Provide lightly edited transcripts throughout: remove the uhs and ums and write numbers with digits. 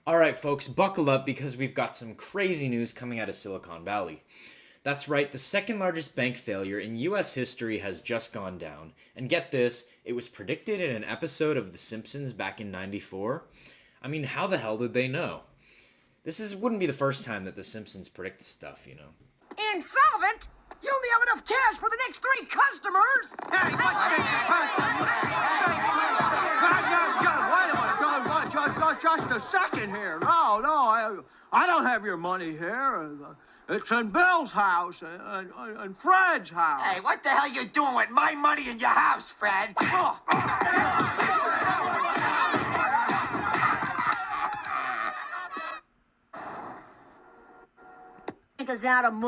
Alright folks, buckle up because we've got some crazy news coming out of Silicon Valley. That's right, the second largest bank failure in US history has just gone down. And get this, it was predicted in an episode of The Simpsons back in '94. I mean, how the hell did they know? Wouldn't be the first time that The Simpsons predict stuff, you know. Insolvent? You only have enough cash for the next 3 customers? Hey, just a second here. No, I don't have your money here. It's in Bill's house and Fred's house. Hey, what the hell you doing with my money in your house, Fred?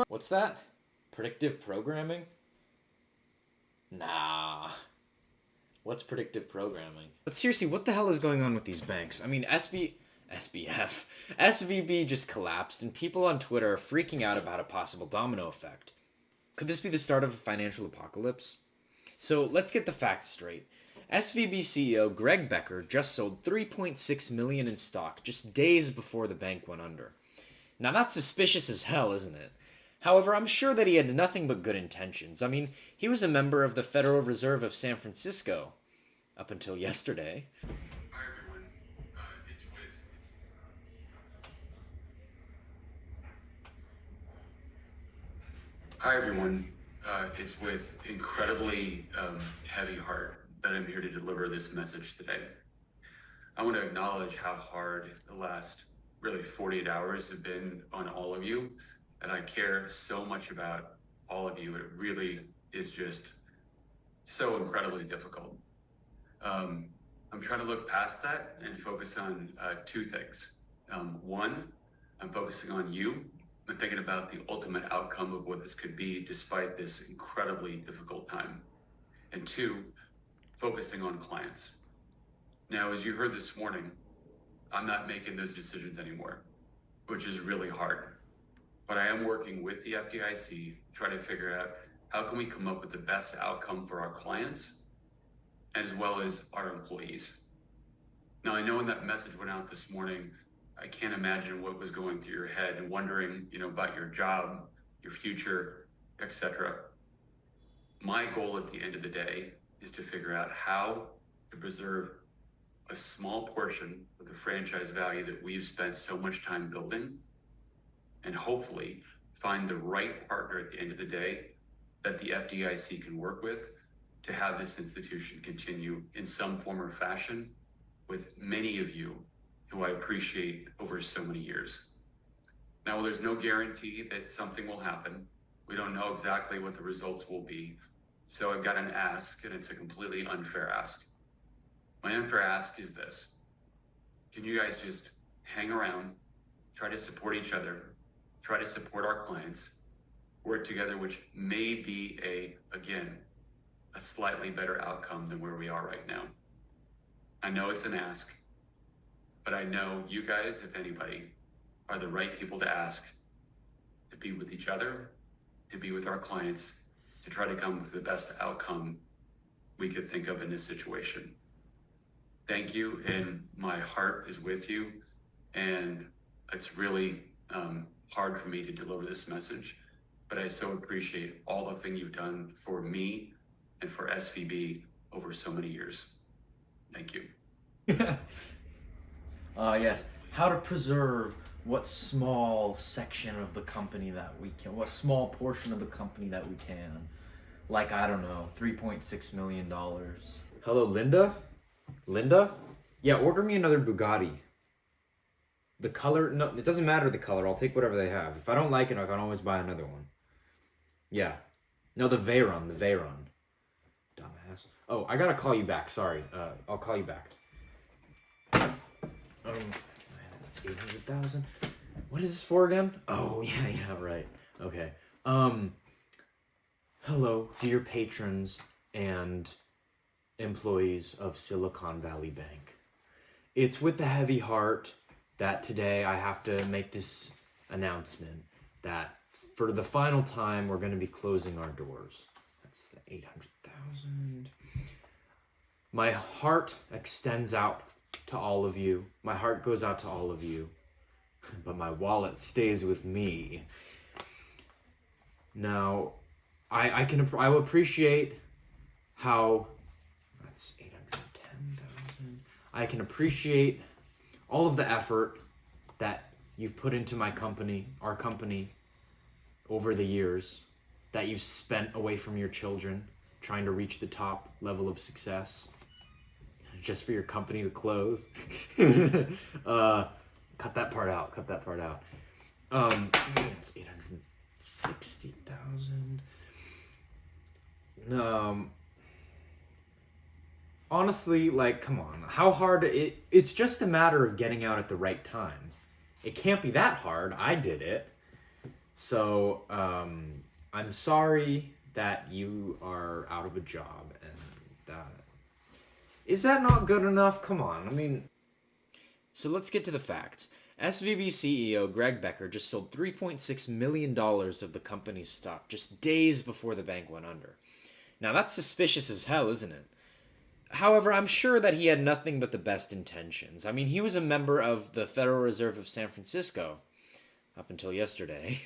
What's that? Predictive programming? Nah. What's predictive programming? But seriously, what the hell is going on with these banks? I mean, SVB just collapsed, and people on Twitter are freaking out about a possible domino effect. Could this be the start of a financial apocalypse? So let's get the facts straight. SVB CEO Gregorybecker just sold $3.6 million in stock just days before the bank went under. Now that's suspicious as hell, isn't it? However, I'm sure that he had nothing but good intentions. I mean, he was a member of the Federal Reserve of San Francisco up until yesterday. Hi everyone, it's with incredibly heavy heart that I'm here to deliver this message today. I want to acknowledge how hard the last really 48 hours have been on all of you, and I care so much about all of you. It really is just so incredibly difficult. I'm trying to look past that and focus on 2 things. One, I'm focusing on you. I'm thinking about the ultimate outcome of what this could be despite this incredibly difficult time. And 2, focusing on clients. Now, as you heard this morning, I'm not making those decisions anymore, which is really hard. But I am working with the FDIC to try to figure out how can we come up with the best outcome for our clients as well as our employees. Now, I know when that message went out this morning, I can't imagine what was going through your head and wondering, about your job, your future, etc. My goal at the end of the day is to figure out how to preserve a small portion of the franchise value that we've spent so much time building, and hopefully find the right partner at the end of the day that the FDIC can work with to have this institution continue in some form or fashion with many of you who I appreciate over so many years. Now, there's no guarantee that something will happen. We don't know exactly what the results will be. So I've got an ask, and it's a completely unfair ask. My unfair ask is this: can you guys just hang around, try to support each other, try to support our clients, work together, which may be a slightly better outcome than where we are right now. I know it's an ask, but I know you guys, if anybody, are the right people to ask to be with each other, to be with our clients, to try to come with the best outcome we could think of in this situation. Thank you, and my heart is with you, and it's really hard for me to deliver this message, but I so appreciate all the things you've done for me and for SVB over so many years. Thank you. Yes. How to preserve what small section of the company that we can, what small portion of the company that we can. Like, I don't know, $3.6 million. Hello, Linda? Linda? Yeah, order me another Bugatti. The color, no, it doesn't matter the color. I'll take whatever they have. If I don't like it, I can always buy another one. Yeah. No, the Veyron. Dumbass. Oh, I gotta call you back. Sorry. I'll call you back. That's 800,000. What is this for again? Oh, yeah, right. Okay. Hello, dear patrons and employees of Siliconvalleybank. It's with a heavy heart that today I have to make this announcement that for the final time, we're going to be closing our doors. That's 800,000. My heart extends out to all of you. My heart goes out to all of you. But my wallet stays with me. Now, I will appreciate how... That's 810,000. I can appreciate all of the effort that you've put into my company, our company, over the years, that you've spent away from your children, trying to reach the top level of success, just for your company to close. Cut that part out. It's 860,000. Honestly, like, come on. How hard it's just a matter of getting out at the right time. It can't be that hard. I did it. So, I'm sorry that you are out of a job, and is that not good enough? Come on, I mean... So let's get to the facts. SVB CEO Gregorybecker just sold $3.6 million of the company's stock just days before the bank went under. Now that's suspicious as hell, isn't it? However, I'm sure that he had nothing but the best intentions. I mean, he was a member of the Federal Reserve of San Francisco, up until yesterday.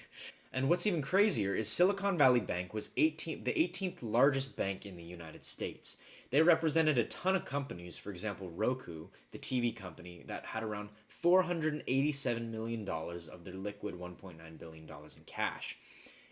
And what's even crazier is Siliconvalleybank was the 18th largest bank in the United States. They represented a ton of companies, for example, Roku, the TV company, that had around $487 million of their liquid $1.9 billion in cash.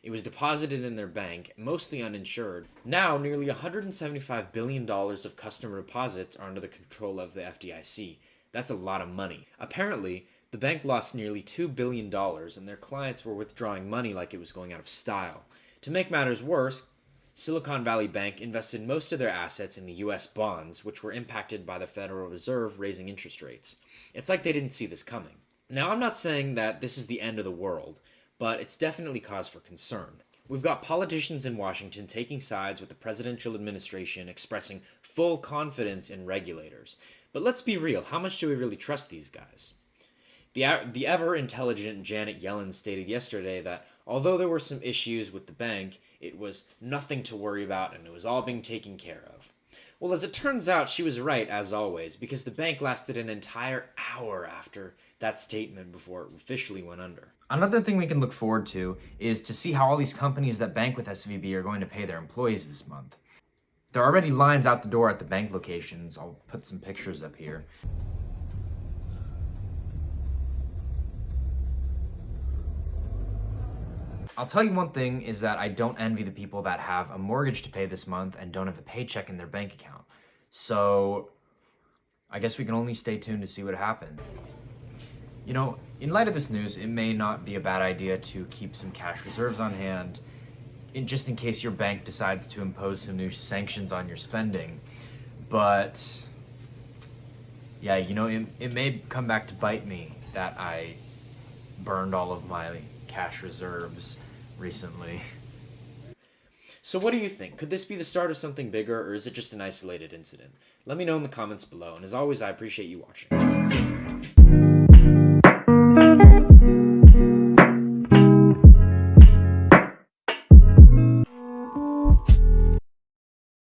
It was deposited in their bank, mostly uninsured. Now, nearly $175 billion of customer deposits are under the control of the FDIC. That's a lot of money. Apparently, the bank lost nearly $2 billion, and their clients were withdrawing money like it was going out of style. To make matters worse, Siliconvalleybank invested most of their assets in the US bonds, which were impacted by the Federal Reserve raising interest rates. It's like they didn't see this coming. Now, I'm not saying that this is the end of the world, but it's definitely cause for concern. We've got politicians in Washington taking sides with the presidential administration, expressing full confidence in regulators. But let's be real, how much do we really trust these guys? The ever-intelligent Janet Yellen stated yesterday that although there were some issues with the bank, it was nothing to worry about and it was all being taken care of. Well, as it turns out, she was right, as always, because the bank lasted an entire hour after that statement before it officially went under. Another thing we can look forward to is to see how all these companies that bank with SVB are going to pay their employees this month. There are already lines out the door at the bank locations. I'll put some pictures up here. I'll tell you one thing is that I don't envy the people that have a mortgage to pay this month and don't have a paycheck in their bank account. So I guess we can only stay tuned to see what happens. You know, in light of this news, it may not be a bad idea to keep some cash reserves on hand, just in case your bank decides to impose some new sanctions on your spending. But yeah, you know, it may come back to bite me that I burned all of my cash reserves recently. So what do you think? Could this be the start of something bigger, or is it just an isolated incident? Let me know in the comments below, and as always, I appreciate you watching.